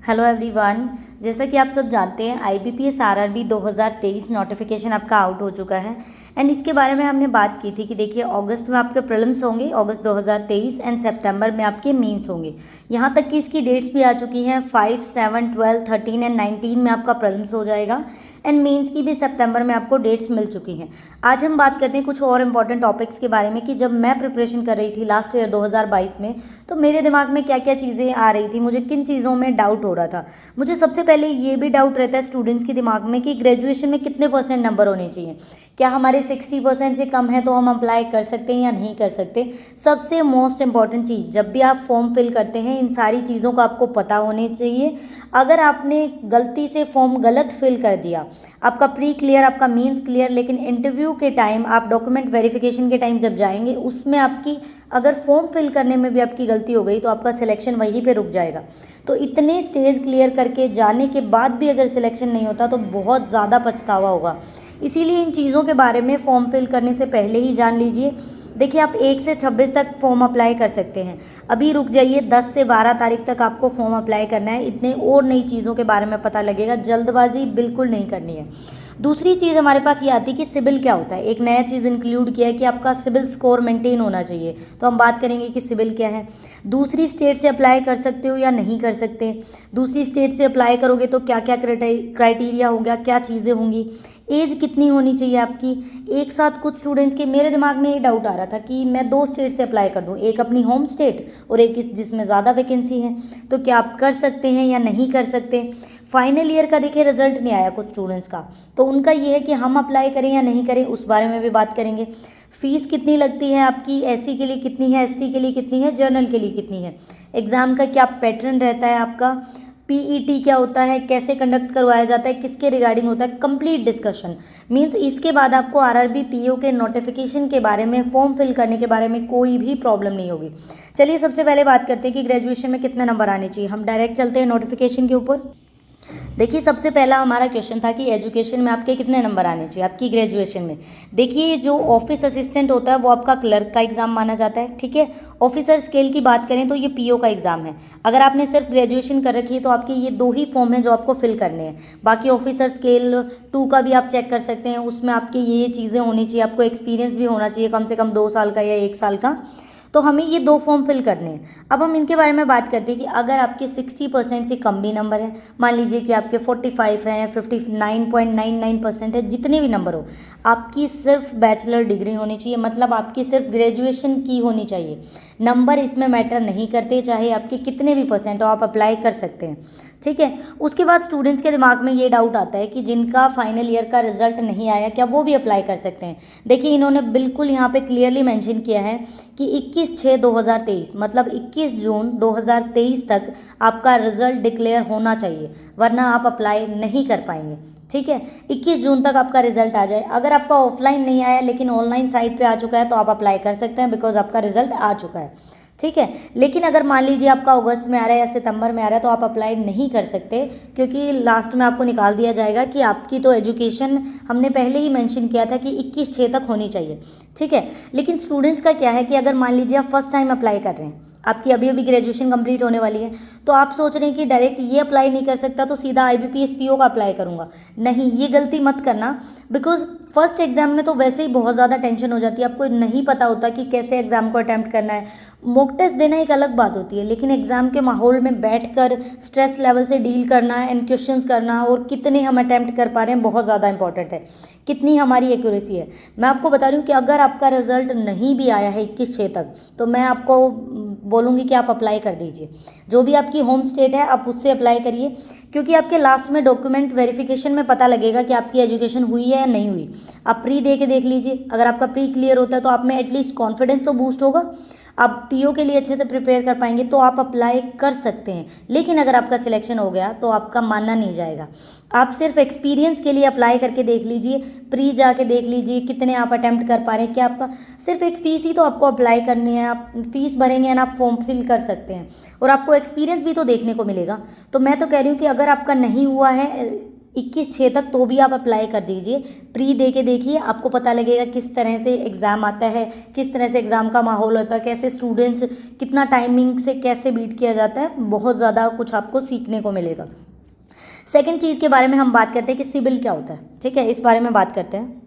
Hello everyone. जैसा कि आप सब जानते हैं IBPS RRB 2023 नोटिफिकेशन आपका आउट हो चुका है एंड इसके बारे में हमने बात की थी कि देखिए अगस्त में आपके प्रीलिम्स होंगे अगस्त 2023 एंड सितंबर में आपके मेंस होंगे। यहाँ तक कि इसकी डेट्स भी आ चुकी हैं 5, 7, 12, 13 एंड 19 में आपका प्रीलिम्स हो जाएगा एंड मेंस की भी सितंबर में आपको डेट्स मिल चुकी हैं। आज हम बात करते हैं कुछ और इम्पॉर्टेंट टॉपिक्स के बारे में कि जब मैं प्रिपरेशन कर रही थी लास्ट ईयर 2022 में तो मेरे दिमाग में क्या क्या चीज़ें आ रही थी, मुझे किन चीज़ों में डाउट हो रहा था। मुझे सबसे पहले ये भी डाउट रहता है स्टूडेंट्स के दिमाग में कि ग्रेजुएशन में कितने परसेंट नंबर होने चाहिए, क्या हमारे 60% से कम है तो हम अप्लाई कर सकते हैं या नहीं कर सकते। सबसे मोस्ट इंपॉर्टेंट चीज़, जब भी आप फॉर्म फिल करते हैं इन सारी चीज़ों का आपको पता होने चाहिए। अगर आपने गलती से फॉर्म गलत फिल कर दिया, आपका प्री क्लियर, आपका मीन्स क्लियर, लेकिन इंटरव्यू के टाइम आप डॉक्यूमेंट वेरिफिकेशन के टाइम जब जाएंगे उसमें आपकी अगर फॉर्म फिल करने में भी आपकी गलती हो गई तो आपका सिलेक्शन वहीं पे रुक जाएगा। तो इतने स्टेज क्लियर करके जाने के बाद भी अगर सिलेक्शन नहीं होता तो बहुत ज़्यादा पछतावा होगा। इसीलिए इन चीज़ों के बारे में फॉर्म फिल करने से पहले ही जान लीजिए। देखिए आप 1 से 26 तक फॉर्म अप्लाई कर सकते हैं, अभी रुक जाइए, 10 से 12 तारीख तक आपको फॉर्म अप्लाई करना है। इतने और नई चीज़ों के बारे में पता लगेगा, जल्दबाजी बिल्कुल नहीं करनी है। दूसरी चीज़ हमारे पास ये आती है कि सिबिल क्या होता है। एक नया चीज़ इंक्लूड किया है कि आपका सिबिल स्कोर मेंटेन होना चाहिए, तो हम बात करेंगे कि सिबिल क्या है। दूसरी स्टेट से अप्लाई कर सकते हो या नहीं कर सकते, दूसरी स्टेट से अप्लाई करोगे तो क्या क्या क्राइटेरिया हो गया, क्या चीज़ें होंगी, एज कितनी होनी चाहिए आपकी। एक साथ कुछ स्टूडेंट्स के, मेरे दिमाग में ये डाउट आ रहा था कि मैं 2 स्टेट से अप्लाई कर दूं, एक अपनी होम स्टेट और एक जिसमें ज़्यादा वैकेंसी है, तो क्या आप कर सकते हैं या नहीं कर सकते। फाइनल ईयर का देखिए रिजल्ट नहीं आया कुछ स्टूडेंट्स का, तो उनका ये है कि हम अप्लाई करें या नहीं करें, उस बारे में भी बात करेंगे। फीस कितनी लगती है आपकी, SC के लिए कितनी है, ST के लिए कितनी है, जर्नल के लिए कितनी है, एग्ज़ाम का क्या पैटर्न रहता है आपका, PET क्या होता है, कैसे कंडक्ट करवाया जाता है, किसके रिगार्डिंग होता है, कंप्लीट डिस्कशन। मीन्स इसके बाद आपको RRB PO के नोटिफिकेशन के बारे में, फॉर्म फिल करने के बारे में कोई भी प्रॉब्लम नहीं होगी। चलिए सबसे पहले बात करते हैं कि ग्रेजुएशन में कितने नंबर आने चाहिए। हम डायरेक्ट चलते हैं नोटिफिकेशन के ऊपर। देखिए सबसे पहला हमारा क्वेश्चन था कि एजुकेशन में आपके कितने नंबर आने चाहिए आपकी ग्रेजुएशन में। देखिए जो ऑफिस असिस्टेंट होता है वो आपका क्लर्क का एग्ज़ाम माना जाता है, ठीक है। ऑफिसर स्केल की बात करें तो ये PO का एग्ज़ाम है। अगर आपने सिर्फ ग्रेजुएशन कर रखी है तो आपके ये 2 ही फॉर्म हैं जो आपको फिल करने हैं। बाकी ऑफिसर स्केल 2 का भी आप चेक कर सकते हैं, उसमें आपकी ये चीज़ें होनी चाहिए, आपको एक्सपीरियंस भी होना चाहिए कम से कम 2 साल का या 1 साल का। तो हमें ये 2 फॉर्म फिल करने हैं। अब हम इनके बारे में बात करते हैं कि अगर आपके 60% से कम भी नंबर हैं, मान लीजिए कि आपके 45 हैं, 59.99% है, जितने भी नंबर हो, आपकी सिर्फ बैचलर डिग्री होनी चाहिए, मतलब आपकी सिर्फ ग्रेजुएशन की होनी चाहिए। नंबर इसमें मैटर नहीं करते, चाहे आपके कितने भी परसेंट हो, आप अप्लाई कर सकते हैं, ठीक है। उसके बाद स्टूडेंट्स के दिमाग में ये डाउट आता है कि जिनका फाइनल ईयर का रिजल्ट नहीं आया क्या वो भी अप्लाई कर सकते हैं। देखिए इन्होंने बिल्कुल यहाँ पे क्लियरली मेंशन किया है कि 21/6/2023 मतलब 21 जून 2023 तक आपका रिजल्ट डिक्लेयर होना चाहिए, वरना आप अप्लाई नहीं कर पाएंगे, ठीक है। 21 जून तक आपका रिजल्ट आ जाए। अगर आपका ऑफलाइन नहीं आया लेकिन ऑनलाइन साइट पे आ चुका है तो आप अप्लाई कर सकते हैं, बिकॉज आपका रिजल्ट आ चुका है, ठीक है। लेकिन अगर मान लीजिए आपका अगस्त में आ रहा है या सितंबर में आ रहा है तो आप अप्लाई नहीं कर सकते, क्योंकि लास्ट में आपको निकाल दिया जाएगा कि आपकी तो एजुकेशन हमने पहले ही मेंशन किया था कि 21/6 तक होनी चाहिए, ठीक है। लेकिन स्टूडेंट्स का क्या है कि अगर मान लीजिए आप फर्स्ट टाइम अप्लाई कर रहे हैं, आपकी अभी अभी ग्रेजुएशन कंप्लीट होने वाली है, तो आप सोच रहे हैं कि डायरेक्ट ये अप्लाई नहीं कर सकता तो सीधा IBPS PO का अप्लाई करूंगा। नहीं, ये गलती मत करना, बिकॉज फर्स्ट एग्जाम में तो वैसे ही बहुत ज़्यादा टेंशन हो जाती है, आपको नहीं पता होता कि कैसे एग्जाम को अटैम्प्ट करना है। मॉक टेस्ट देना एक अलग बात होती है, लेकिन एग्जाम के माहौल में बैठकर स्ट्रेस लेवल से डील करना एंड क्वेश्चंस करना और कितने हम अटैम्प्ट कर पा रहे हैं बहुत ज़्यादा इंपॉर्टेंट है, कितनी हमारी एक्यूरेसी है। मैं आपको बता रही हूँ कि अगर आपका रिजल्ट नहीं भी आया है 21/6 तक तो मैं आपको बोलूँगी कि आप अप्लाई कर दीजिए। जो भी आपकी होम स्टेट है आप उससे अप्लाई करिए, क्योंकि आपके लास्ट में डॉक्यूमेंट वेरिफिकेशन में पता लगेगा कि आपकी एजुकेशन हुई है या नहीं हुई। आप प्री दे के देख लीजिए, अगर आपका प्री क्लियर होता है तो आप में एटलीस्ट कॉन्फिडेंस तो बूस्ट होगा, आप PO के लिए अच्छे से प्रिपेयर कर पाएंगे तो आप अप्लाई कर सकते हैं। लेकिन अगर आपका सिलेक्शन हो गया तो आपका मानना नहीं जाएगा। आप सिर्फ एक्सपीरियंस के लिए अप्लाई करके देख लीजिए, प्री जाके देख लीजिए कितने आप अटैम्प्ट कर पा रहे हैं, क्या आपका सिर्फ एक फ़ीस ही तो आपको अप्लाई करनी है, आप फीस भरेंगे एंड आप फॉर्म फिल कर सकते हैं और आपको एक्सपीरियंस भी तो देखने को मिलेगा। तो मैं तो कह रही हूँ कि अगर आपका नहीं हुआ है 21/6 तक, तो भी आप अप्लाई कर दीजिए। प्री दे के देखिए, आपको पता लगेगा किस तरह से एग्ज़ाम आता है, किस तरह से एग्ज़ाम का माहौल होता है, कैसे स्टूडेंट्स कितना टाइमिंग से कैसे बीट किया जाता है, बहुत ज़्यादा कुछ आपको सीखने को मिलेगा। सेकेंड चीज़ के बारे में हम बात करते हैं कि सिबिल क्या होता है। ठीक है, इस बारे में बात करते हैं।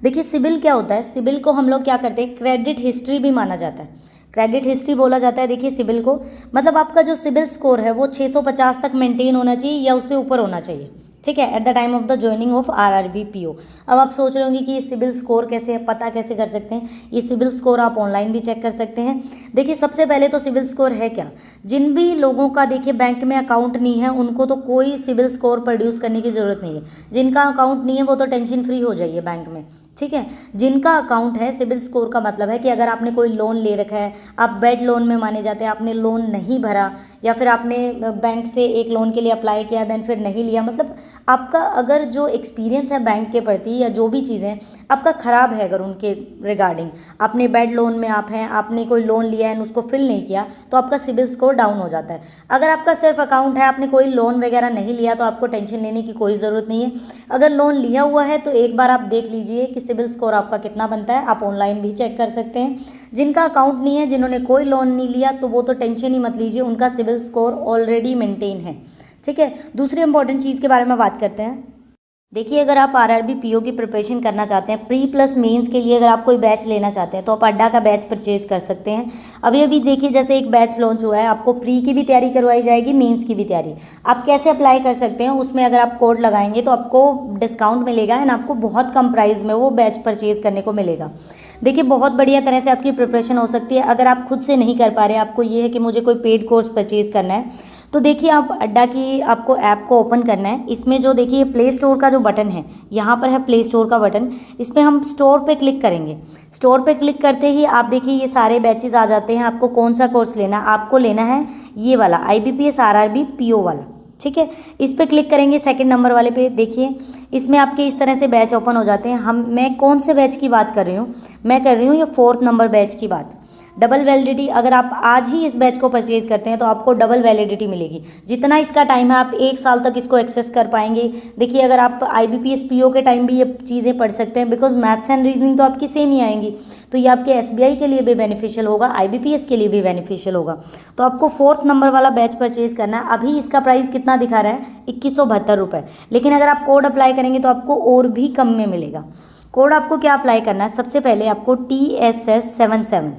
देखिए सिबिल क्या होता है, सिबिल को हम लोग क्या करते हैं, क्रेडिट हिस्ट्री भी माना जाता है। क्रेडिट हिस्ट्री बोला जाता है देखिए सिबिल को, मतलब आपका जो सिबिल स्कोर है वो 650 तक मेंटेन होना चाहिए या उससे ऊपर होना चाहिए। ठीक है, at the time of the joining of RRB PO. अब आप सोच रहे होंगे कि ये सिबिल स्कोर कैसे पता कैसे कर सकते हैं। ये सिबिल स्कोर आप ऑनलाइन भी चेक कर सकते हैं। देखिए सबसे पहले तो सिबिल स्कोर है क्या, जिन भी लोगों का देखिए बैंक में अकाउंट नहीं है उनको तो कोई सिबिल स्कोर प्रोड्यूस करने की ज़रूरत नहीं है। जिनका अकाउंट नहीं है वो तो टेंशन फ्री हो जाइए बैंक में। ठीक है, जिनका अकाउंट है, सिबिल स्कोर का मतलब है कि अगर आपने कोई लोन ले रखा है, आप बेड लोन में माने जाते हैं, आपने लोन नहीं भरा या फिर आपने बैंक से एक लोन के लिए अप्लाई किया देन फिर नहीं लिया, मतलब आपका अगर जो एक्सपीरियंस है बैंक के प्रति या जो भी चीज़ें आपका ख़राब है, अगर उनके रिगार्डिंग आपने बेड लोन में आप हैं, आपने कोई लोन लिया है उसको फिल नहीं किया, तो आपका सिबिल स्कोर डाउन हो जाता है। अगर आपका सिर्फ अकाउंट है, आपने कोई लोन वगैरह नहीं लिया, तो आपको टेंशन लेने की कोई ज़रूरत नहीं है। अगर लोन लिया हुआ है तो एक बार आप देख लीजिए कि सिबिल स्कोर आपका कितना बनता है, आप ऑनलाइन भी चेक कर सकते हैं। जिनका अकाउंट नहीं है, जिन्होंने कोई लोन नहीं लिया, तो वो तो टेंशन ही मत लीजिए, उनका सिबिल स्कोर ऑलरेडी मेंटेन है। ठीक है, दूसरी इंपॉर्टेंट चीज़ के बारे में बात करते हैं। देखिए अगर आप आरआरबी पीओ की प्रिपरेशन करना चाहते हैं, प्री प्लस मेंस के लिए अगर आप कोई बैच लेना चाहते हैं तो आप अड्डा का बैच परचेज कर सकते हैं। अभी देखिए जैसे एक बैच लॉन्च हुआ है, आपको प्री की भी तैयारी करवाई जाएगी, मेंस की भी तैयारी। आप कैसे अप्लाई कर सकते हैं, उसमें अगर आप कोड लगाएंगे तो आपको डिस्काउंट मिलेगा एंड आपको बहुत कम प्राइस में वो बैच परचेज करने को मिलेगा। देखिए बहुत बढ़िया तरह से आपकी प्रिपरेशन हो सकती है। अगर आप खुद से नहीं कर पा रहे, आपको ये है कि मुझे कोई पेड कोर्स परचेज करना है, तो देखिए आप अड्डा की आपको ऐप को ओपन करना है। इसमें जो देखिए प्ले स्टोर का जो बटन है, यहाँ पर है प्ले स्टोर का बटन, इस पर हम स्टोर पे क्लिक करेंगे। स्टोर पे क्लिक करते ही आप देखिए ये सारे बैचेस आ जाते हैं। आपको कौन सा कोर्स लेना है, आपको लेना है ये वाला IBPS RRB PO वाला। ठीक है, इस पर क्लिक करेंगे सेकंड नंबर वाले पे। देखिए इसमें आपके इस तरह से बैच ओपन हो जाते हैं। मैं कौन से बैच की बात कर रही हूँ, मैं कर रही हूँ ये 4th नंबर बैच की बात। डबल वैलिडिटी, अगर आप आज ही इस बैच को परचेज करते हैं तो आपको डबल वैलिडिटी मिलेगी। जितना इसका टाइम है आप 1 साल तक इसको एक्सेस कर पाएंगे। देखिए अगर आप IBPS PO के टाइम भी ये चीज़ें पढ़ सकते हैं, बिकॉज मैथ्स एंड रीजनिंग तो आपकी सेम ही आएंगी, तो ये आपके SBI के लिए भी बेनिफिशियल होगा, IBPS के लिए भी बेनिफिशियल होगा। तो आपको 4th नंबर वाला बैच परचेज करना है। अभी इसका प्राइस कितना दिखा रहा है, 2172 रुपये, लेकिन अगर आप कोड अप्लाई करेंगे तो आपको और भी कम में मिलेगा। कोड आपको क्या अप्लाई करना है, सबसे पहले आपको TSS77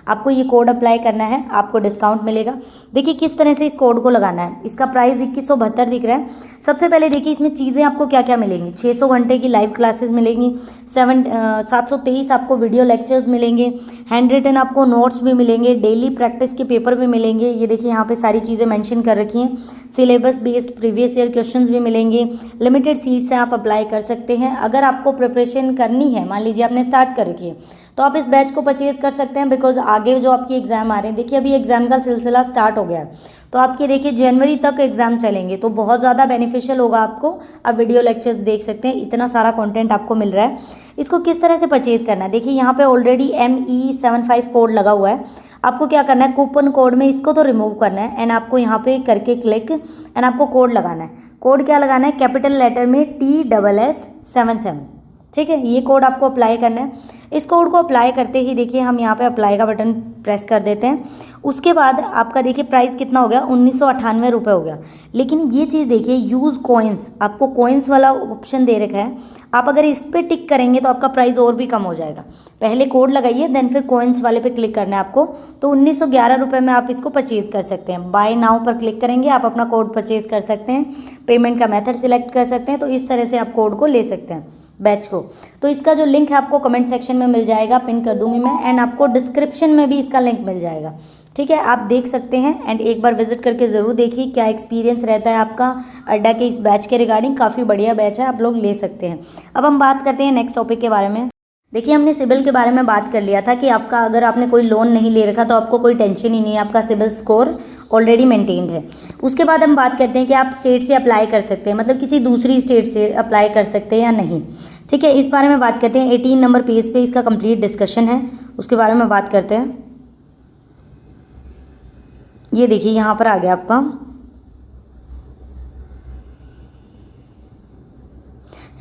आपको ये कोड अप्लाई करना है, आपको डिस्काउंट मिलेगा। देखिए किस तरह से इस कोड को लगाना है। इसका प्राइस 2172 दिख रहा है। सबसे पहले देखिए इसमें चीज़ें आपको क्या क्या मिलेंगी, 600 घंटे की लाइव क्लासेस मिलेंगी, 723 आपको वीडियो लेक्चर्स मिलेंगे, हैंड रिटन आपको नोट्स भी मिलेंगे, डेली प्रैक्टिस के पेपर भी मिलेंगे। ये देखिए यहाँ पे सारी चीज़ें मेंशन कर रखी हैं। Syllabus based previous year questions भी मिलेंगे। लिमिटेड सीट्स से आप अप्लाई कर सकते हैं। अगर आपको प्रिपरेशन करनी है, मान लीजिए आपने स्टार्ट कर रखी है, तो आप इस बैच को परचेज कर सकते हैं, बिकॉज आगे जो आपकी एग्ज़ाम आ रहे हैं, देखिए अभी एग्ज़ाम का सिलसिला स्टार्ट हो गया है, तो आपके देखिए जनवरी तक एग्ज़ाम चलेंगे, तो बहुत ज़्यादा बेनिफिशियल होगा आपको। आप वीडियो लेक्चर्स देख सकते हैं, इतना सारा कंटेंट आपको मिल रहा है। इसको किस तरह से परचेज करना है, देखिए यहाँ पे ऑलरेडी ME75 कोड लगा हुआ है। आपको क्या करना है, कूपन कोड में इसको तो रिमूव करना है एंड आपको यहाँ पे करके क्लिक एंड आपको कोड लगाना है। कोड क्या लगाना है, कैपिटल लेटर में TSS77। ठीक है, ये कोड आपको अप्लाई करना है। इस कोड को अप्लाई करते ही देखिए हम यहाँ पे अप्लाई का बटन प्रेस कर देते हैं। उसके बाद आपका देखिए प्राइस कितना हो गया, 1998 रुपये हो गया। लेकिन ये चीज़ देखिए यूज़ कॉइन्स, आपको कॉइन्स वाला ऑप्शन दे रखा है। आप अगर इस पर टिक करेंगे तो आपका प्राइस और भी कम हो जाएगा। पहले कोड लगाइए देन फिर कॉइन्स वाले पे क्लिक करना है आपको, तो 1911 रुपये में आप इसको परचेज कर सकते हैं। बाय नाउ पर क्लिक करेंगे, आप अपना कोड परचेज कर सकते हैं, पेमेंट का मेथड सिलेक्ट कर सकते हैं। तो इस तरह से आप कोड को ले सकते हैं बैच को। तो इसका जो लिंक है आपको कमेंट सेक्शन में मिल जाएगा, पिन कर दूंगी मैं, एंड आपको डिस्क्रिप्शन में भी इसका लिंक मिल जाएगा। ठीक है, आप देख सकते हैं एंड एक बार विजिट करके ज़रूर देखिए क्या एक्सपीरियंस रहता है आपका अड्डा के इस बैच के रिगार्डिंग। काफ़ी बढ़िया बैच है, आप लोग ले सकते हैं। अब हम बात करते हैं नेक्स्ट टॉपिक के बारे में। देखिए हमने सिबिल के बारे में बात कर लिया था कि आपका अगर आपने कोई लोन नहीं ले रखा तो आपको कोई टेंशन ही नहीं है, आपका सिबिल स्कोर ऑलरेडी मेंटेन्ड है। उसके बाद हम बात करते हैं कि आप स्टेट से अप्लाई कर सकते हैं, मतलब किसी दूसरी स्टेट से अप्लाई कर सकते हैं या नहीं। ठीक है, इस बारे में बात करते हैं। 18 नंबर पेज पे इसका कंप्लीट डिस्कशन है, उसके बारे में बात करते हैं। ये देखिए यहाँ पर आ गया आपका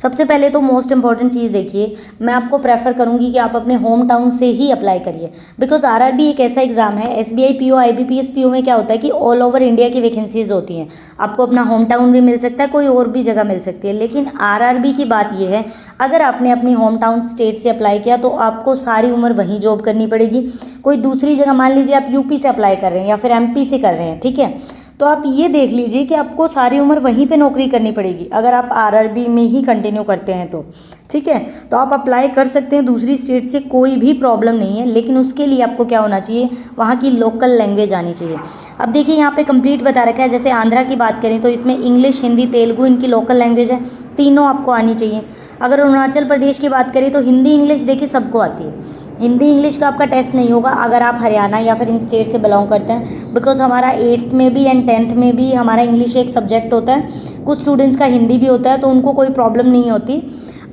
सबसे पहले तो मोस्ट इंपॉर्टेंट चीज़ देखिए, मैं आपको प्रेफर करूंगी कि आप अपने होम टाउन से ही अप्लाई करिए, बिकॉज आरआरबी एक ऐसा एग्जाम है, एसबीआई पीओ आईबीपीएस पीओ में क्या होता है कि ऑल ओवर इंडिया की वैकेंसीज होती हैं। आपको अपना होम टाउन भी मिल सकता है, कोई और भी जगह मिल सकती है, लेकिन आरआरबी की बात यह है, अगर आपने अपनी होम टाउन स्टेट से अप्लाई किया तो आपको सारी उम्र वहीं जॉब करनी पड़ेगी। कोई दूसरी जगह, मान लीजिए आप यूपी से अप्लाई कर रहे हैं या फिर एमपी से कर रहे हैं, ठीक है, तो आप ये देख लीजिए कि आपको सारी उम्र वहीं पे नौकरी करनी पड़ेगी अगर आप आरआरबी में ही कंटिन्यू करते हैं तो, ठीक है। तो आप अप्लाई कर सकते हैं दूसरी स्टेट से, कोई भी प्रॉब्लम नहीं है, लेकिन उसके लिए आपको क्या होना चाहिए, वहाँ की लोकल लैंग्वेज आनी चाहिए। अब देखिए यहाँ पे कंप्लीट बता रखा है, जैसे आंध्रा की बात करें तो इसमें इंग्लिश, हिंदी, तेलुगु इनकी लोकल लैंग्वेज है, तीनों आपको आनी चाहिए। अगर अरुणाचल प्रदेश की बात करें तो हिंदी इंग्लिश देखिए सबको आती है, हिंदी इंग्लिश का आपका टेस्ट नहीं होगा अगर आप हरियाणा या फिर इन स्टेट से बिलोंग करते हैं, बिकॉज हमारा 8th में भी एंड 10th में भी हमारा इंग्लिश एक सब्जेक्ट होता है, कुछ स्टूडेंट्स का हिंदी भी होता है, तो उनको कोई प्रॉब्लम नहीं होती।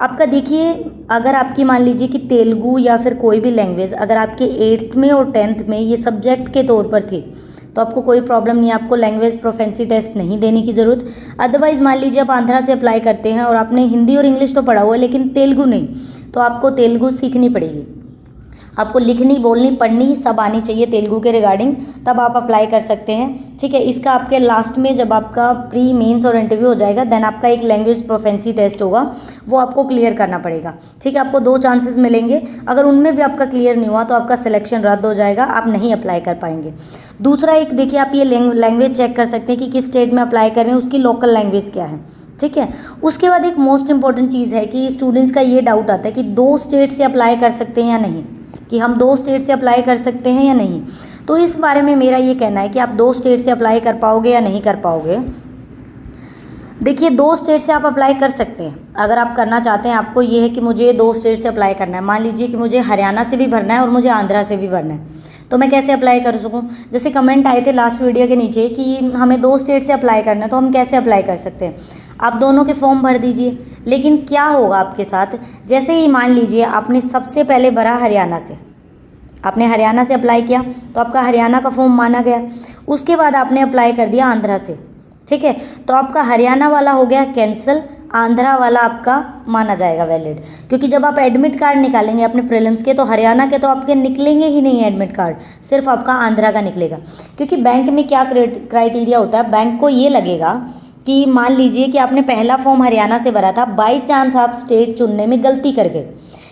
आपका देखिए, अगर आपकी मान लीजिए कि तेलुगु या फिर कोई भी लैंग्वेज अगर आपके 8th में और 10th में ये सब्जेक्ट के तौर पर थी तो आपको कोई प्रॉब्लम नहीं है, आपको लैंग्वेज प्रोफेंसी टेस्ट नहीं देने की ज़रूरत। अदरवाइज़ मान लीजिए आप आंध्रा से अप्लाई करते हैं और आपने हिंदी और इंग्लिश तो पढ़ा हुआ है लेकिन तेलुगु नहीं, तो आपको तेलुगु सीखनी पड़ेगी, आपको लिखनी, बोलनी, पढ़नी सब आनी चाहिए तेलुगु के रिगार्डिंग, तब आप अप्लाई कर सकते हैं, ठीक है। इसका आपके लास्ट में जब आपका प्री मेंस और इंटरव्यू हो जाएगा देन आपका एक लैंग्वेज प्रोफेंसी टेस्ट होगा, वो आपको क्लियर करना पड़ेगा, ठीक है। आपको 2 चांसेस मिलेंगे, अगर उनमें भी आपका क्लियर नहीं हुआ तो आपका सिलेक्शन रद्द हो जाएगा, आप नहीं अप्लाई कर पाएंगे। दूसरा एक देखिए, आप ये लैंग्वेज चेक कर सकते हैं कि किस स्टेट में अप्लाई कर रहे हैं, उसकी लोकल लैंग्वेज क्या है, ठीक है। उसके बाद एक मोस्ट इंपॉर्टेंट चीज़ है कि स्टूडेंट्स का ये डाउट आता है कि 2 स्टेट से अप्लाई कर सकते हैं या नहीं, कि हम 2 स्टेट से अप्लाई कर सकते हैं या नहीं। तो इस बारे में मेरा ये कहना है कि आप 2 स्टेट से अप्लाई कर पाओगे या नहीं कर पाओगे। देखिए 2 स्टेट से आप अप्लाई कर सकते हैं, अगर आप करना चाहते हैं, आपको ये है कि मुझे 2 स्टेट से अप्लाई करना है, मान लीजिए कि मुझे हरियाणा से भी भरना है और मुझे आंध्रा से भी भरना है, तो मैं कैसे अप्लाई कर सकूं। जैसे कमेंट आए थे लास्ट वीडियो के नीचे कि हमें 2 स्टेट से अप्लाई करना है, तो हम कैसे अप्लाई कर सकते हैं। आप दोनों के फॉर्म भर दीजिए, लेकिन क्या होगा आपके साथ, जैसे ही मान लीजिए आपने सबसे पहले भरा हरियाणा से, आपने हरियाणा से अप्लाई किया तो आपका हरियाणा का फॉर्म माना गया, उसके बाद आपने अप्लाई कर दिया आंध्रा से, ठीक है, तो आपका हरियाणा वाला हो गया कैंसिल, आंध्रा वाला आपका माना जाएगा वैलिड, क्योंकि जब आप एडमिट कार्ड निकालेंगे अपने प्रीलिम्स के तो हरियाणा के तो आपके निकलेंगे ही नहीं एडमिट कार्ड, सिर्फ आपका आंध्रा का निकलेगा। क्योंकि बैंक में क्या क्राइटेरिया होता है, बैंक को ये लगेगा कि मान लीजिए कि आपने पहला फॉर्म हरियाणा से भरा था, बाई चांस आप स्टेट चुनने में गलती कर गए,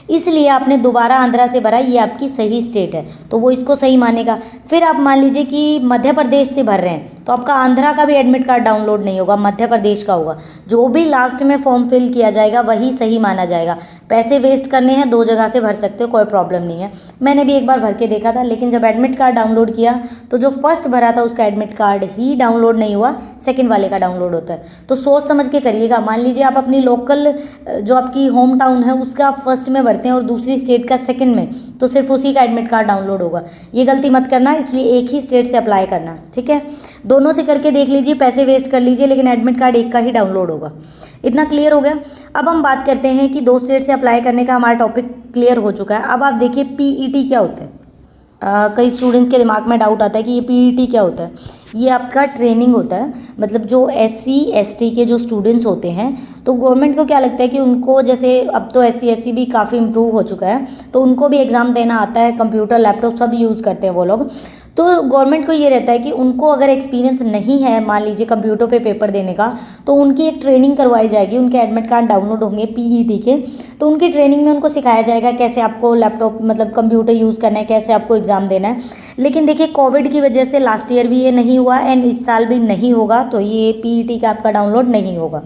इसलिए आपने दोबारा आंध्रा से भरा, ये आपकी सही स्टेट है तो वो इसको सही मानेगा। फिर आप मान लीजिए कि मध्य प्रदेश से भर रहे हैं तो आपका आंध्रा का भी एडमिट कार्ड डाउनलोड नहीं होगा, मध्य प्रदेश का होगा, जो भी लास्ट में फॉर्म फिल किया जाएगा वही सही माना जाएगा। पैसे वेस्ट करने हैं 2 जगह से भर सकते हो, कोई प्रॉब्लम नहीं है। मैंने भी एक बार भर के देखा था, लेकिन जब एडमिट कार्ड डाउनलोड किया तो जो फर्स्ट भरा था उसका एडमिट कार्ड ही डाउनलोड नहीं हुआ, सेकेंड वाले का डाउनलोड होता है। तो सोच समझ के करिएगा, मान लीजिए आप अपनी लोकल जो आपकी होम टाउन है उसका आप फर्स्ट में भरते हैं और दूसरी स्टेट का सेकंड में, तो सिर्फ उसी का एडमिट कार्ड डाउनलोड होगा, ये गलती मत करना, इसलिए एक ही स्टेट से अप्लाई करना, ठीक है। दोनों से करके देख लीजिए, पैसे वेस्ट कर लीजिए, लेकिन एडमिट कार्ड एक का ही डाउनलोड होगा। इतना क्लियर हो गया। अब हम बात करते हैं कि 2 स्टेट से अप्लाई करने का हमारा टॉपिक क्लियर हो चुका है। अब आप देखिए पीईटी क्या होता है। कई स्टूडेंट्स के दिमाग में डाउट आता है कि ये पीईटी क्या होता है। ये आपका ट्रेनिंग होता है, मतलब जो SC ST के जो स्टूडेंट्स होते हैं तो गवर्नमेंट को क्या लगता है कि उनको, जैसे अब तो SC SC भी काफ़ी इम्प्रूव हो चुका है तो उनको भी एग्ज़ाम देना आता है, कंप्यूटर लैपटॉप सब यूज़ करते हैं वो लोग, तो गवर्नमेंट को ये रहता है कि उनको अगर एक्सपीरियंस नहीं है मान लीजिए कंप्यूटर पे पेपर देने का, तो उनकी एक ट्रेनिंग करवाई जाएगी, उनके एडमिट कार्ड डाउनलोड होंगे पीईटी के, तो उनकी ट्रेनिंग में उनको सिखाया जाएगा कैसे आपको लैपटॉप मतलब कंप्यूटर यूज़ करना है, कैसे आपको एग्ज़ाम देना है। लेकिन देखिए कोविड की वजह से लास्ट ईयर भी ये नहीं हुआ एंड इस साल भी नहीं होगा, तो ये पीईटी का आपका डाउनलोड नहीं होगा।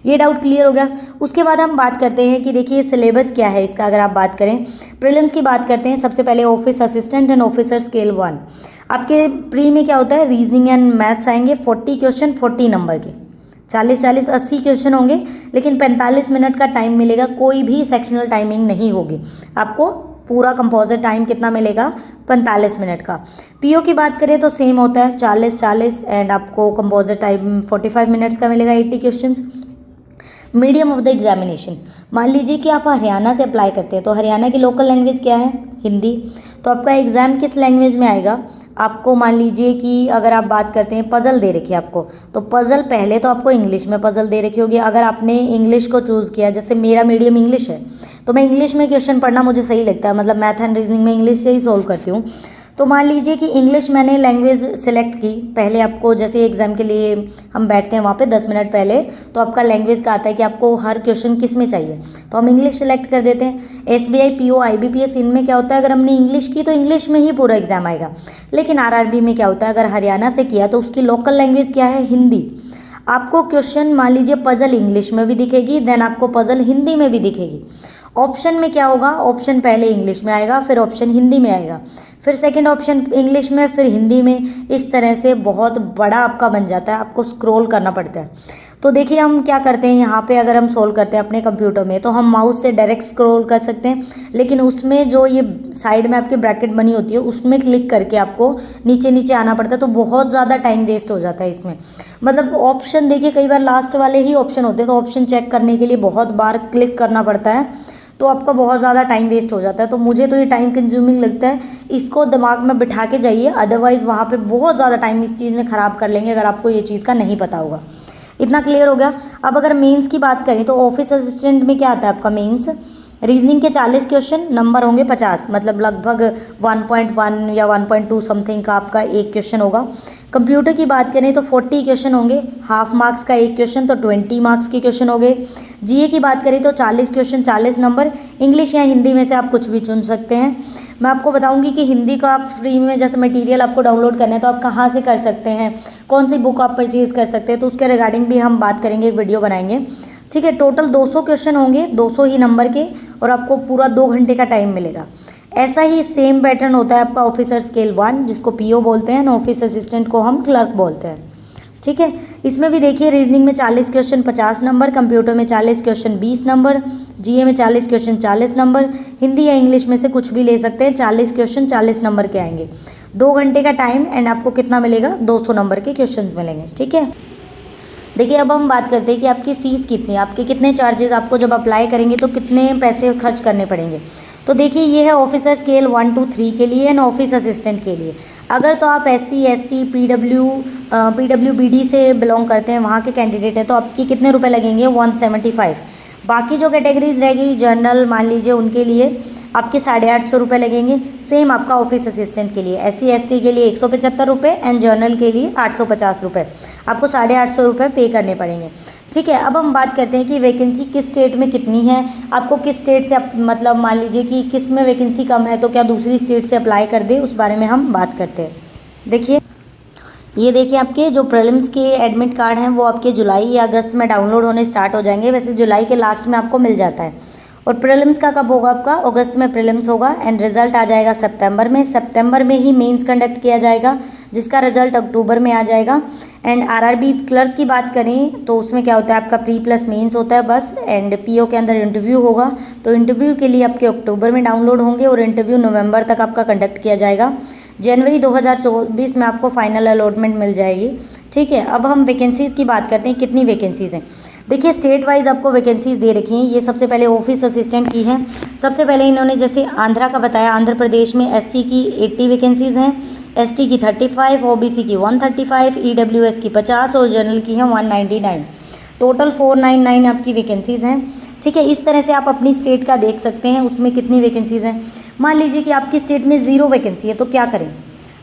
ये डाउट क्लियर हो गया। उसके बाद हम बात करते हैं कि देखिए सिलेबस क्या है इसका। अगर आप बात करें प्रीलिम्स की बात करते हैं, सबसे पहले office assistant and officer scale 1। आपके प्री में क्या होता है, रीजनिंग एंड मैथ्स आएंगे, 40 क्वेश्चन 40 नंबर के, 40 80 क्वेश्चन होंगे, लेकिन 45 मिनट का टाइम मिलेगा, कोई भी सेक्शनल टाइमिंग नहीं होगी। आपको पूरा कंपोजिट टाइम कितना मिलेगा, 45 मिनट का। पीओ की बात करें तो सेम होता है 40 40 एंड आपको कंपोजिट टाइम 45 मिनट्स का मिलेगा, 80 questions. Medium of the examination, मान लीजिए कि आप हरियाणा से अप्लाई करते हैं तो हरियाणा की लोकल लैंग्वेज क्या है, हिंदी। तो आपका एग्ज़ाम किस लैंग्वेज में आएगा, आपको मान लीजिए कि अगर आप बात करते हैं पज़ल दे रखी है आपको, तो पज़ल पहले तो आपको इंग्लिश में पज़ल दे रखी होगी। अगर आपने इंग्लिश को चूज़ किया, जैसे मेरा मीडियम इंग्लिश है तो मैं इंग्लिश में क्वेश्चन पढ़ना मुझे सही लगता है, मतलब मैथ एंड रीजनिंग में इंग्लिश से ही सोल्व करती हूँ। तो मान लीजिए कि इंग्लिश मैंने लैंग्वेज सेलेक्ट की, पहले आपको जैसे एग्ज़ाम के लिए हम बैठते हैं वहाँ पे 10 मिनट पहले, तो आपका लैंग्वेज का आता है कि आपको हर क्वेश्चन किस में चाहिए, तो हम इंग्लिश सेलेक्ट कर देते हैं। SBI PO IBPS इनमें क्या होता है, अगर हमने इंग्लिश की तो इंग्लिश में ही पूरा एग्जाम आएगा। लेकिन RRB में क्या होता है, अगर हरियाणा से किया तो उसकी लोकल लैंग्वेज क्या है, हिंदी। आपको क्वेश्चन मान लीजिए पज़ल इंग्लिश में भी दिखेगी, देन आपको पज़ल हिंदी में भी दिखेगी। ऑप्शन में क्या होगा, ऑप्शन पहले इंग्लिश में आएगा, फिर ऑप्शन हिंदी में आएगा, फिर सेकंड ऑप्शन इंग्लिश में, फिर हिंदी में। इस तरह से बहुत बड़ा आपका बन जाता है, आपको स्क्रॉल करना पड़ता है। तो देखिए हम क्या करते हैं यहाँ पे, अगर हम सोल्व करते हैं अपने कंप्यूटर में तो हम माउस से डायरेक्ट स्क्रॉल कर सकते हैं, लेकिन उसमें जो ये साइड में आपकी ब्रैकेट बनी होती है उसमें क्लिक करके आपको नीचे नीचे आना पड़ता है, तो बहुत ज़्यादा टाइम वेस्ट हो जाता है इसमें। मतलब ऑप्शन देखिए कई बार लास्ट वाले ही ऑप्शन होते हैं, तो ऑप्शन चेक करने के लिए बहुत बार क्लिक करना पड़ता है, तो आपका बहुत ज़्यादा टाइम वेस्ट हो जाता है। तो मुझे तो ये टाइम कंज्यूमिंग लगता है, इसको दिमाग में बिठा के जाइए, अदरवाइज़ वहाँ पे बहुत ज़्यादा टाइम इस चीज़ में ख़राब कर लेंगे अगर आपको ये चीज़ का नहीं पता होगा। इतना क्लियर हो गया। अब अगर मेंस की बात करें तो ऑफिस असिस्टेंट में क्या आता है आपका मेंस, रीजनिंग के 40 क्वेश्चन, नंबर होंगे 50, मतलब लगभग 1.1 या 1.2 समथिंग का आपका एक क्वेश्चन होगा। कंप्यूटर की बात करें तो 40 क्वेश्चन होंगे, हाफ मार्क्स का एक क्वेश्चन, तो 20 मार्क्स के क्वेश्चन हो गए। जीए की बात करें तो 40 क्वेश्चन 40 नंबर, इंग्लिश या हिंदी में से आप कुछ भी चुन सकते हैं। मैं आपको बताऊंगी कि हिंदी का आप फ्री में जैसे मटेरियल आपको डाउनलोड करना है तो आप कहाँ से कर सकते हैं, कौन सी बुक आप परचेज़ कर सकते हैं, तो उसके रिगार्डिंग भी हम बात करेंगे, एक वीडियो बनाएंगे। ठीक है, टोटल 200 क्वेश्चन होंगे, 200 ही नंबर के, और आपको पूरा 2 घंटे का टाइम मिलेगा। ऐसा ही सेम पैटर्न होता है आपका ऑफिसर स्केल 1 जिसको PO बोलते हैं, ऑफिस असिस्टेंट को हम क्लर्क बोलते हैं। ठीक है, इसमें भी देखिए रीजनिंग में 40 क्वेश्चन 50 नंबर, कंप्यूटर में 40 क्वेश्चन 20 नंबर, GA में 40 क्वेश्चन 40 नंबर, हिंदी या इंग्लिश में से कुछ भी ले सकते हैं, 40 क्वेश्चन 40 नंबर के आएंगे। 2 घंटे का टाइम एंड आपको कितना मिलेगा, 200 नंबर के क्वेश्चन मिलेंगे। ठीक है, देखिए अब हम बात करते हैं कि आपकी फ़ीस कितनी है, आपके कितने चार्जेस आपको जब अप्लाई करेंगे तो कितने पैसे खर्च करने पड़ेंगे। तो देखिए ये है ऑफिसर स्केल 1 to 3 के लिए एंड ऑफिस असिस्टेंट के लिए। अगर तो आप SC ST PWBD से बिलोंग करते हैं, वहाँ के कैंडिडेट हैं, तो आपके कितने रुपए लगेंगे, 175। बाकी जो कैटेगरीज रहेगी जनरल मान लीजिए उनके लिए आपके 850 रुपये लगेंगे। सेम आपका ऑफिस असिस्टेंट के लिए SC ST के लिए 175 रुपये एंड जर्नल के लिए 850 रुपये, आपको 850 रुपये पे करने पड़ेंगे। ठीक है, अब हम बात करते हैं कि वैकेंसी किस स्टेट में कितनी है, आपको किस स्टेट से मतलब मान लीजिए कि किस में वैकेंसी कम है तो क्या दूसरी स्टेट से अप्लाई कर दे, उस बारे में हम बात करते हैं। देखिए ये देखिए आपके जो प्रीलिम्स के एडमिट कार्ड हैं वो आपके जुलाई या अगस्त में डाउनलोड होने स्टार्ट हो जाएंगे, वैसे जुलाई के लास्ट में आपको मिल जाता है। और प्रीलिम्स का कब होगा आपका, अगस्त में प्रीलिम्स होगा एंड रिजल्ट आ जाएगा सितंबर में। सितंबर में ही मेंस कंडक्ट किया जाएगा जिसका रिजल्ट अक्टूबर में आ जाएगा। एंड RRB क्लर्क की बात करें तो उसमें क्या होता है आपका प्री प्लस मेंस होता है बस, एंड PO के अंदर इंटरव्यू होगा, तो इंटरव्यू के लिए आपके अक्टूबर में डाउनलोड होंगे और इंटरव्यू नवंबर तक आपका कंडक्ट किया जाएगा। जनवरी 2024 में आपको फाइनल अलॉटमेंट मिल जाएगी। ठीक है, अब हम वैकेंसीज़ की बात करते हैं, कितनी वैकेंसीज़ हैं। देखिए स्टेट वाइज आपको वैकेंसीज दे रखी हैं। ये सबसे पहले ऑफिस असिस्टेंट की हैं। सबसे पहले इन्होंने जैसे आंध्रा का बताया, आंध्र प्रदेश में SC की 80 वैकेंसीज़ हैं, ST की 35, OBC की 135, EWS की 50 और जनरल की हैं 199। टोटल 499 आपकी वैकेंसीज़ हैं। ठीक है, इस तरह से आप अपनी स्टेट का देख सकते हैं उसमें कितनी वैकेंसीज़ हैं। मान लीजिए कि आपकी स्टेट में 0 वैकेंसी है तो क्या करें।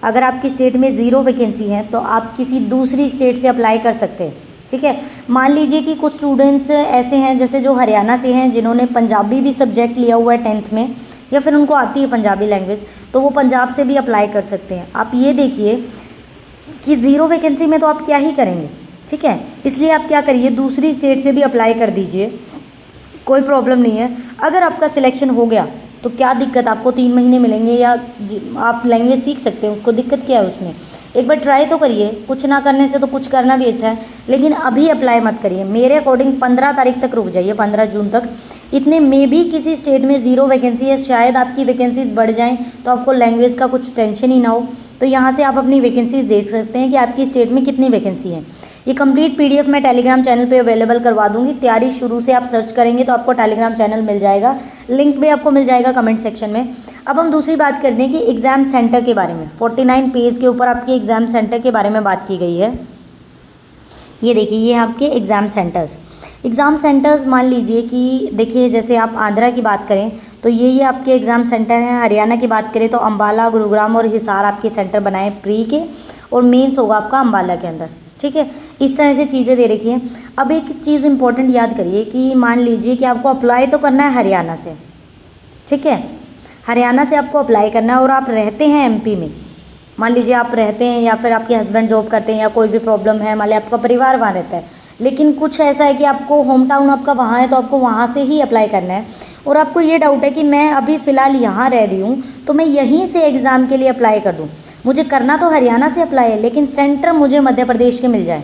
अगर आपकी स्टेट में 0 वैकेंसी है तो आप किसी दूसरी स्टेट से अप्लाई कर सकते हैं। ठीक है, मान लीजिए कि कुछ स्टूडेंट्स ऐसे हैं जैसे जो हरियाणा से हैं जिन्होंने पंजाबी भी सब्जेक्ट लिया हुआ है 10th में, या फिर उनको आती है पंजाबी लैंग्वेज, तो वो पंजाब से भी अप्लाई कर सकते हैं। आप ये देखिए कि 0 वैकेंसी में तो आप क्या ही करेंगे। ठीक है, इसलिए आप क्या करिए, दूसरी स्टेट से भी अप्लाई कर दीजिए, कोई प्रॉब्लम नहीं है। अगर आपका सिलेक्शन हो गया तो क्या दिक्कत, आपको 3 महीने मिलेंगे या आप लैंग्वेज सीख सकते हैं, उसको दिक्कत क्या है उसमें। एक बार ट्राई तो करिए, कुछ ना करने से तो कुछ करना भी अच्छा है, लेकिन अभी अप्लाई मत करिए। मेरे अकॉर्डिंग 15 तारीख तक रुक जाइए, 15 जून तक। इतने में भी किसी स्टेट में 0 वैकेंसी है, शायद आपकी वैकेंसीज बढ़ जाएं तो आपको लैंग्वेज का कुछ टेंशन ही ना हो, तो यहाँ से आप अपनी वैकेंसीज देख सकते हैं कि आपकी स्टेट में कितनी वैकेंसी है। ये कंप्लीट पीडीएफ मैं टेलीग्राम चैनल पे अवेलेबल करवा दूंगी। तैयारी शुरू से आप सर्च करेंगे तो आपको टेलीग्राम चैनल मिल जाएगा, लिंक भी आपको मिल जाएगा कमेंट सेक्शन में। अब हम दूसरी बात करते हैं कि एग्ज़ाम सेंटर के बारे में। 49 पेज के ऊपर आपके एग्ज़ाम सेंटर के बारे में बात की गई है। ये देखिए, ये आपके एग्ज़ाम सेंटर्स मान लीजिए कि देखिए, जैसे आप आंध्रा की बात करें तो ये आपके एग्ज़ाम सेंटर हैं। हरियाणा की बात करें तो अंबाला, गुरुग्राम और हिसार आपके सेंटर बनाए प्री के, और मेंस होगा आपका अंबाला के अंदर। ठीक है, इस तरह से चीज़ें दे रखी हैं। अब एक चीज़ इंपॉर्टेंट याद करिए कि मान लीजिए कि आपको अप्लाई तो करना है हरियाणा से, ठीक है, हरियाणा से आपको अप्लाई करना है और आप रहते हैं एमपी में। मान लीजिए आप रहते हैं या फिर आपके हस्बैंड जॉब करते हैं या कोई भी प्रॉब्लम है, मान लिया आपका परिवार वहाँ रहता है, लेकिन कुछ ऐसा है कि आपको होम टाउन आपका वहाँ है तो आपको वहाँ से ही अप्लाई करना है, और आपको ये डाउट है कि मैं अभी फ़िलहाल यहाँ रह रही हूँ तो मैं यहीं से एग्ज़ाम के लिए अप्लाई कर दूँ। मुझे करना तो हरियाणा से अप्लाई है लेकिन सेंटर मुझे मध्य प्रदेश के मिल जाए।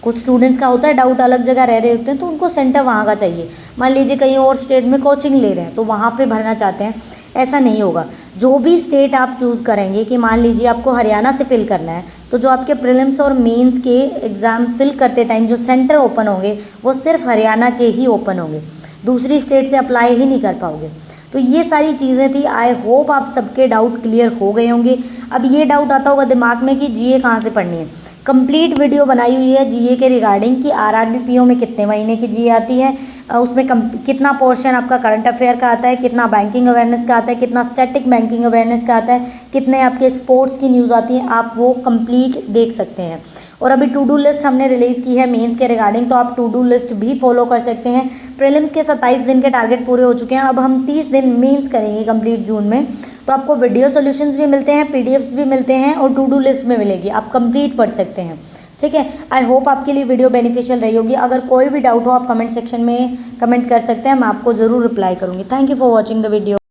कुछ स्टूडेंट्स का होता है डाउट, अलग जगह रह रहे होते हैं तो उनको सेंटर वहाँ का चाहिए। मान लीजिए कहीं और स्टेट में कोचिंग ले रहे हैं तो वहाँ पे भरना चाहते हैं, ऐसा नहीं होगा। जो भी स्टेट आप चूज़ करेंगे, कि मान लीजिए आपको हरियाणा से फिल करना है तो जो आपके प्रीलिम्स और मेंस के एग्ज़ाम फिल करते टाइम जो सेंटर ओपन होंगे वो सिर्फ हरियाणा के ही ओपन होंगे, दूसरी स्टेट से अप्लाई ही नहीं कर पाओगे। तो ये सारी चीज़ें थी। आई होप आप सबके डाउट क्लियर हो गए होंगे। अब ये डाउट आता होगा दिमाग में कि जीए कहाँ से पढ़नी है। कंप्लीट वीडियो बनाई हुई है जीए के रिगार्डिंग कि आरआरबी पीओ में कितने महीने की जीए आती है, उसमें कितना पोर्शन आपका करंट अफेयर का आता है, कितना बैंकिंग अवेयरनेस का आता है, कितना स्टैटिक बैंकिंग अवेयरनेस का आता है, कितने आपके स्पोर्ट्स की न्यूज़ आती है, आप वो कंप्लीट देख सकते हैं। और अभी टू डू लिस्ट हमने रिलीज़ की है मेंस के रिगार्डिंग, तो आप टू डू लिस्ट भी फॉलो कर सकते हैं। प्रीलिम्स के 27 दिन के टारगेट पूरे हो चुके हैं, अब हम 30 दिन मेंस करेंगे कंप्लीट जून में। तो आपको वीडियो सॉल्यूशंस भी मिलते हैं, पीडीएफ्स भी मिलते हैं और टू डू लिस्ट में मिलेगी, आप कंप्लीट पढ़ सकते हैं। ठीक है, आई होप आपके लिए वीडियो बेनिफिशियल रही होगी। अगर कोई भी डाउट हो आप कमेंट सेक्शन में कमेंट कर सकते हैं, मैं आपको ज़रूर रिप्लाई करूँगी। Thank you for watching the video.